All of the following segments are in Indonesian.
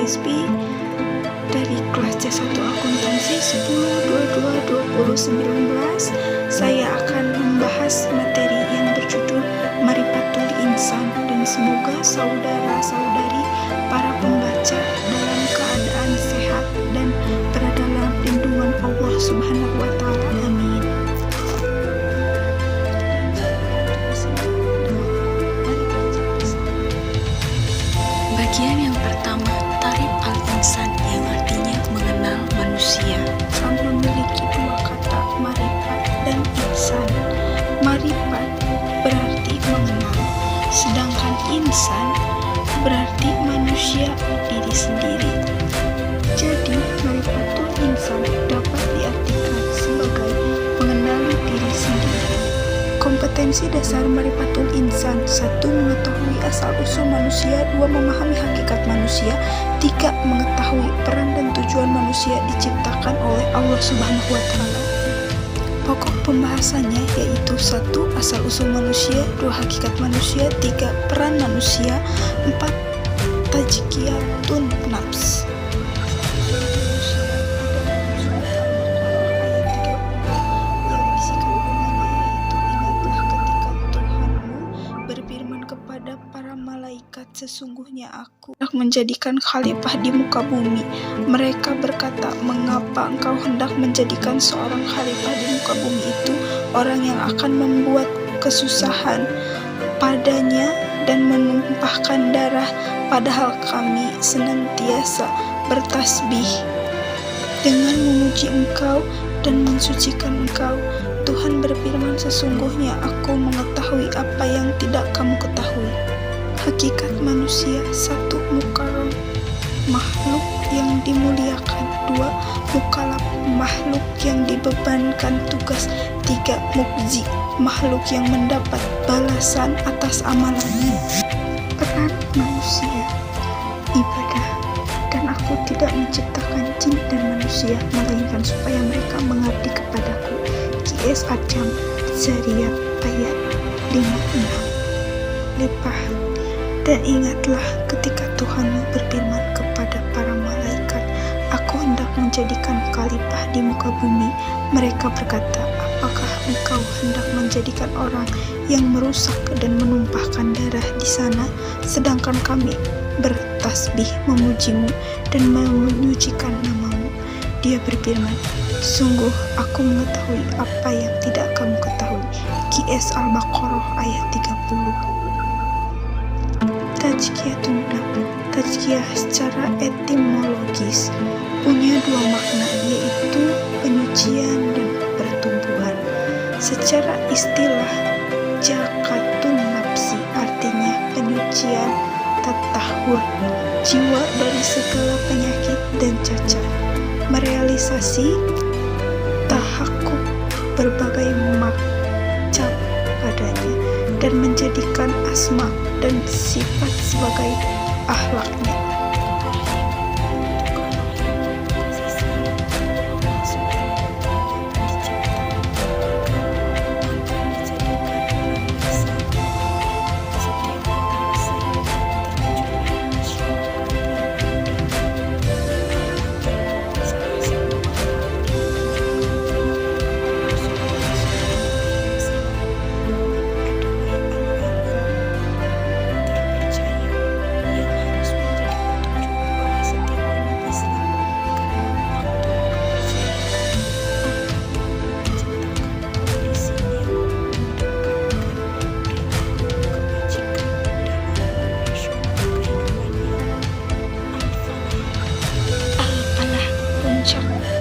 Rizbi dari kelas C1 akuntansi 10/22/2019. Saya akan membahas materi yang berjudul Marifatul Insan, dan semoga saudara-saudari para pembaca dalam keadaan sehat dan berada dalam lindungan Allah Subhanahu wa Ta'ala. Amin. Bagian yang pertama, Ta'rif al-insan, yang artinya mengenal manusia. Insan memiliki dua kata, marifat dan insan. Marifat berarti mengenal, sedangkan insan berarti manusia diri sendiri. Jadi, marifatul insan dapat diartikan sebagai mengenali diri sendiri. Kompetensi dasar marifatul insan: 1. Mengetahui asal-usul manusia. 2. Memahami hakikat manusia. 3. Mengetahui peran dan tujuan manusia diciptakan oleh Allah Subhanahu wa Ta'ala. Pokok pembahasannya yaitu 1. Asal-usul manusia. 2. Hakikat manusia. 3. Peran manusia. 4. Tazkiyatun nafs. Sesungguhnya aku hendak menjadikan khalifah di muka bumi. Mereka berkata, mengapa engkau hendak menjadikan seorang khalifah di muka bumi itu? Orang yang akan membuat kesusahan padanya dan menumpahkan darah, padahal kami senantiasa bertasbih dengan memuji engkau dan mensucikan engkau. Tuhan berfirman, sesungguhnya aku mengetahui apa yang tidak kamu ketahui. Hakikat manusia: 1. Mukarram, makhluk yang dimuliakan. 2. Mukallaf, makhluk yang dibebankan tugas. 3. Mukzi, makhluk yang mendapat balasan atas amalannya. Peran manusia: ibadah. Dan aku tidak menciptakan jin dan manusia melainkan supaya mereka mengabdi kepadaku. QS Al-Jam Zariyat ayat 56. Lepah. Dan ingatlah ketika Tuhanmu berfirman kepada para malaikat, aku hendak menjadikan khalifah di muka bumi. Mereka berkata, apakah engkau hendak menjadikan orang yang merusak dan menumpahkan darah di sana, sedangkan kami bertasbih memujimu dan menyucikan namamu? Dia berfirman, sungguh aku mengetahui apa yang tidak kamu ketahui. QS Al-Baqarah ayat 30. Tazkiyatun nafs. Tazkiyah secara etimologis punya dua makna, yaitu penyucian dan pertumbuhan. Secara istilah, zakatun nafsi artinya penyucian tatahur jiwa dari segala penyakit dan cacat, merealisasi tahakkuk berbagai macam padanya, dan menjadikan asma dan sifat sebagai akhlaknya.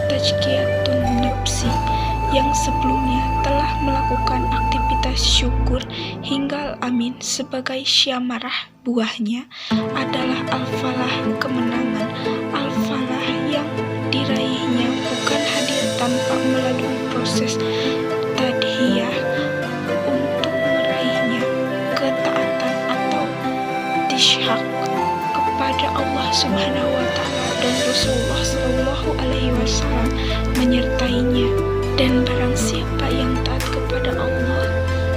Tazkiyatun nafsi yang sebelumnya telah melakukan aktivitas syukur hingga amin sebagai syamarah, buahnya adalah al-falah, kemenangan. Al-falah yang diraihnya bukan hadir tanpa melalui proses tadhiyah. Untuk meraihnya, ketaatan atau tishak kepada Allah Subhanahu wa Ta'ala dan Rasulullah Shallallahu Alaihi Wasallam menyertainya. Dan barang siapa yang taat kepada Allah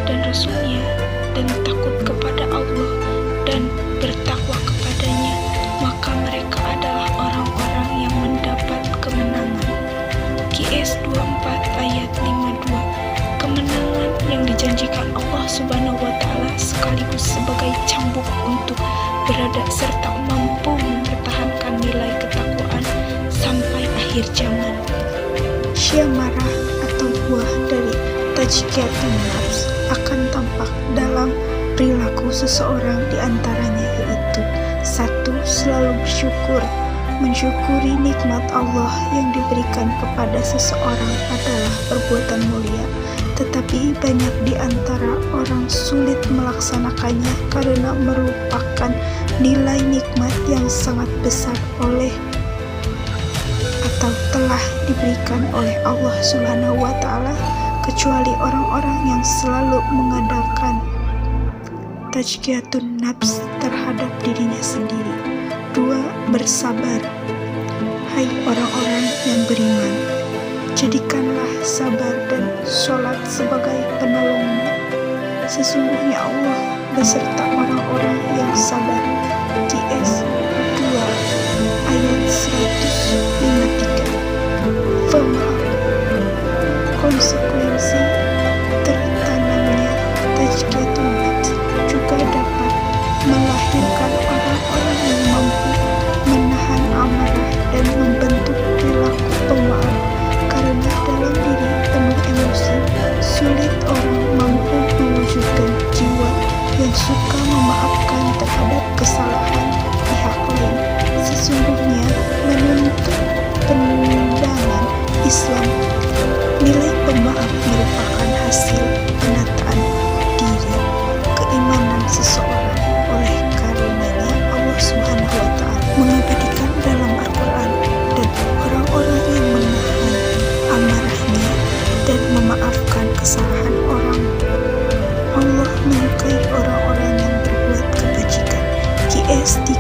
dan Rasulnya dan takut kepada Allah dan bertakwa kepadanya, maka mereka adalah orang-orang yang mendapat kemenangan. QS 24 ayat 52. Kemenangan yang dijanjikan Allah Subhanahu wa Ta'ala sekaligus sebagai cambuk untuk berada serta mampu mempertahankan nilai ketakwaan sampai akhir zaman. Syamarah atau buah dari tazkiyatun nafs akan tampak dalam perilaku seseorang, di antaranya yaitu 1. Selalu bersyukur. Mensyukuri nikmat Allah yang diberikan kepada seseorang adalah perbuatan mulia, tetapi banyak di antara orang sulit melaksanakannya karena merupakan nilai nikmat yang sangat besar oleh atau telah diberikan oleh Allah Subhanahu wa Ta'ala, kecuali orang-orang yang selalu mengadakan tazkiyatun nafs terhadap dirinya sendiri. 2. Bersabar. Hai orang-orang yang beriman, jadikanlah sabar dan sholat sebagai penolongmu. Sesungguhnya Allah beserta orang-orang yang sabar. QS 2 ayat 153. Pemaaf. Konsekuensi tertanamnya tazkiyatun nafs juga dapat melahirkan orang-orang yang mampu menahan amarah dan membentuk perilaku pemaaf, karena dalam diri penuh emosi, sulit orang mampu mewujudkan jiwa yang suka memaafkan terhadap kesalahan pihak lain. Sesungguhnya menurut pandangan Islam, nilai pemaaf merupakan hasil penataan diri, keimanan seseorang. Oleh karenanya Allah Subhanahu wa Ta'ala mengabadikan dalam Al-Quran, dan orang-orang yang menahan amarahnya dan memaafkan kesalahan orang, Allah menyukai orang-orang yang berbuat kebajikan. QS 3